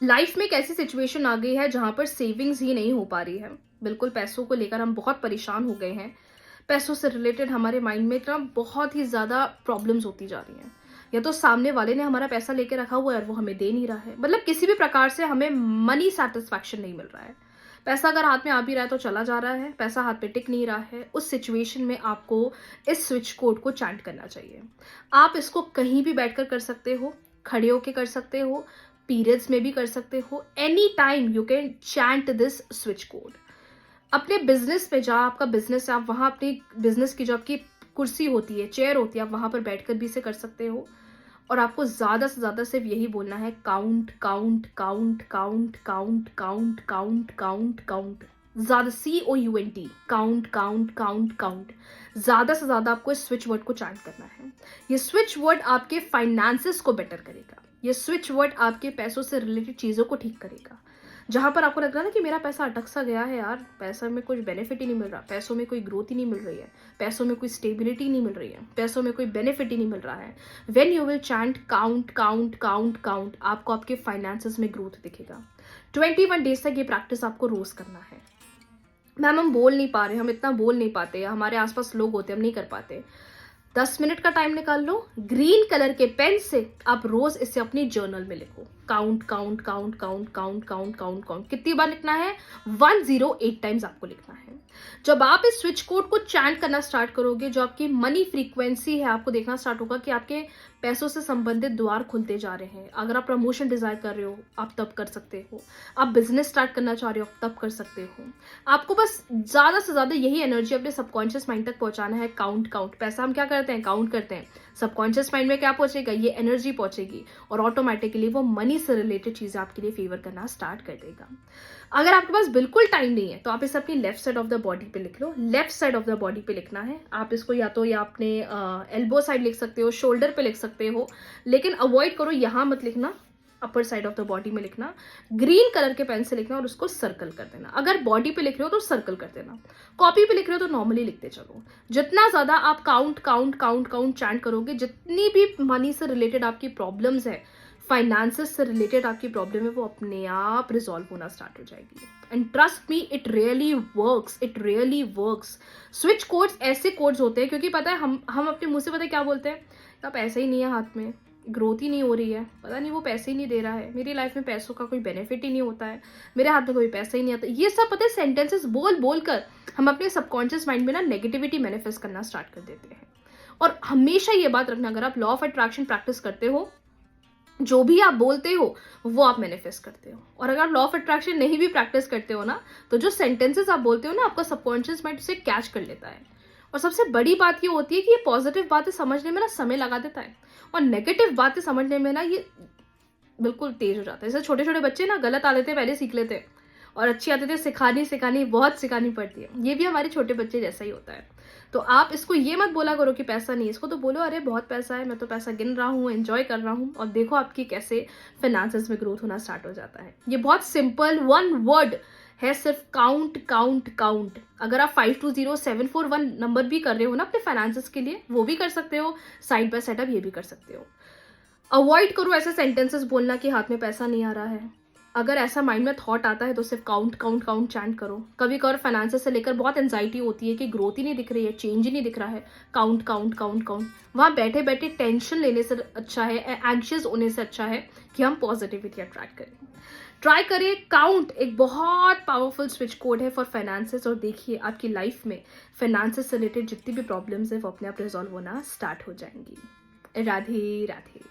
Life में एक ऐसी सिचुएशन आ गई है जहां पर सेविंग्स ही नहीं हो पा रही है। बिल्कुल पैसों को लेकर हम बहुत परेशान हो गए हैं। पैसों से रिलेटेड हमारे माइंड में इतना बहुत ही ज़्यादा प्रॉब्लम्स होती जा रही हैं। या तो सामने वाले ने हमारा पैसा लेके रखा हुआ है और वो हमें दे नहीं रहा है, मतलब किसी भी प्रकार से हमें मनी सेटिस्फैक्शन नहीं मिल रहा है। पैसा अगर हाथ में आ भी रहा है तो चला जा रहा है, पैसा हाथ पे टिक नहीं रहा है। उस सिचुएशन में आपको इस स्विच कोड को चैंट करना चाहिए। आप इसको कहीं भी बैठकर कर सकते हो, खड़े होके कर सकते हो, पीरियड्स में भी कर सकते हो। Any time you can chant this switch code. अपने बिजनेस पे जहाँ आपका बिजनेस है, आप वहाँ अपनी बिजनेस की जो आपकी कुर्सी होती है, चेयर होती है, आप वहाँ पर बैठकर भी इसे कर सकते हो। और आपको ज़्यादा से ज़्यादा सिर्फ यही बोलना है, count count count count count count count count count. ज़्यादा COUNT, count count count count. ज़्यादा से ज़्यादा आपको इस स्विच वर्ड को चैंट करना है। ये स्विच वर्ड आपके फाइनेंसेस को बेटर करेगा। ये स्विच वर्ड आपके पैसों से रिलेटेड चीज़ों को ठीक करेगा। जहां पर आपको लग रहा है ना कि मेरा पैसा अटक सा गया है यार, पैसा में कुछ बेनिफिट ही नहीं मिल रहा, पैसों में कोई ग्रोथ ही नहीं मिल रही है, पैसों में कोई स्टेबिलिटी नहीं मिल रही है, पैसों में कोई बेनिफिट ही नहीं मिल रहा है। When you will chant count count count count, आपको आपके फाइनेंसेस में ग्रोथ दिखेगा। 21 डेज तक ये प्रैक्टिस आपको रोज करना है। मैम हम बोल नहीं पा रहे, हम इतना बोल नहीं पाते, हमारे आसपास लोग होते, हम नहीं कर पाते। 10 मिनट का टाइम निकाल लो, ग्रीन कलर के पेन से आप रोज इसे अपनी जर्नल में लिखो। Count count count count count count count count. कितनी बार लिखना है? 108 टाइम्स आपको लिखना है। जब आप इस स्विच कोड को चैंट करना स्टार्ट करोगे, जो आपकी मनी फ्रीक्वेंसी है, आपको देखना स्टार्ट होगा कि आपके पैसों से संबंधित द्वार खुलते जा रहे हैं। अगर आप प्रमोशन डिजायर कर रहे हो, आप तब कर सकते हो। आप बिजनेस स्टार्ट करना चाह रहे हो, तब कर सकते हो। आपको बस ज्यादा से ज्यादा यही एनर्जी अपने सबकॉन्शियस माइंड तक पहुंचाना है। Count count. पैसा हम क्या करते हैं? काउंट करते हैं। सबकॉन्शियस माइंड में क्या पहुंचेगा? ये एनर्जी पहुंचेगी और ऑटोमेटिकली वो मनी से रिलेटेड चीजें आपके लिए फेवर करना स्टार्ट कर देगा। अगर आपके पास बिल्कुल टाइम नहीं है तो आप इसे अपनी left side of the body पे लिख लो। Left side of the body पे लिखना है। आप इसको या तो या अपने एल्बो साइड लिख सकते हो, शोल्डर पे लिख सकते हो, लेकिन अवॉइड करो, यहां मत लिखना, upper side of the body में लिखना। ग्रीन कलर के पेन से लिखना और उसको सर्कल कर देना। अगर बॉडी पे लिख रहे हो तो सर्कल कर देना, कॉपी पे लिख रहे हो तो नॉर्मली लिखते चलो। जितना ज्यादा आप count count count count chant करोगे, जितनी भी मनी से रिलेटेड आपकी प्रॉब्लम्स है, फाइनेंसेस से रिलेटेड आपकी प्रॉब्लम है, वो अपने आप रिजॉल्व होना स्टार्ट हो जाएगी। And trust me, it really works, it really works. Switch codes ऐसे कोड्स होते हैं, क्योंकि पता है हम अपने मुंह से पता है क्या बोलते हैं? अब पैसा ही नहीं है हाथ में, ग्रोथ ही नहीं हो रही है, पता नहीं वो पैसे ही नहीं दे रहा है, मेरी लाइफ में पैसों का कोई बेनिफिट ही नहीं होता है, मेरे हाथ में कोई पैसा ही नहीं आता। ये सब पता है सेंटेंसेस बोल बोल कर हम अपने सबकॉन्शियस माइंड में ना नेगेटिविटी मैनिफेस्ट करना स्टार्ट कर देते हैं। और हमेशा ये बात रखना, अगर आप लॉ ऑफ अट्रैक्शन प्रैक्टिस करते हो, जो भी आप बोलते हो वो आप मैनिफेस्ट करते हो। और अगर लॉ ऑफ अट्रैक्शन नहीं भी प्रैक्टिस करते हो ना, तो जो सेंटेंसेस आप बोलते हो ना, आपका सबकॉन्शियस माइंड उसे कैच कर लेता है। और सबसे बड़ी बात ये होती है कि ये पॉजिटिव बातें समझने में ना समय लगा देता है, और नेगेटिव बातें समझने में ना ये बिल्कुल तेज हो जाता है। जैसे छोटे छोटे बच्चे ना गलत आदतें पहले सीख लेते हैं, और अच्छी आदतें सिखानी सिखानी बहुत सिखानी पड़ती है। ये भी हमारे छोटे बच्चे जैसा ही होता है। तो आप इसको ये मत बोला करो कि पैसा नहीं, इसको तो बोलो अरे बहुत पैसा है, मैं तो पैसा गिन रहा हूँ, एंजॉय कर रहा हूँ, और देखो आपकी कैसे फाइनेंसेस में ग्रोथ होना स्टार्ट हो जाता है। ये बहुत सिंपल वन वर्ड है, सिर्फ काउंट काउंट काउंट। अगर आप 520741 नंबर भी कर रहे हो ना अपने फाइनेंसेस के लिए, वो भी कर सकते हो, साइड बाय साइड आप ये भी कर सकते हो। अवॉइड करो ऐसे सेंटेंसेस बोलना कि हाथ में पैसा नहीं आ रहा है। अगर ऐसा माइंड में थॉट आता है तो सिर्फ काउंट काउंट काउंट चैंट करो। कभी कभार फाइनेंसेस से लेकर बहुत एंजाइटी होती है कि ग्रोथ ही नहीं दिख रही है, चेंज ही नहीं दिख रहा है। Count count count count. वहां बैठे बैठे टेंशन लेने से अच्छा है, एंग्शियस होने से अच्छा है कि हम पॉजिटिविटी अट्रैक्ट करें। ट्राई करिए। काउंट एक बहुत पावरफुल स्विच कोड है फॉर फाइनेंसेस, और देखिए आपकी लाइफ में फाइनेंसेस से रिलेटेड जितनी भी प्रॉब्लम्स है वो अपने आप रिजॉल्व होना स्टार्ट हो जाएंगी। राधे राधे।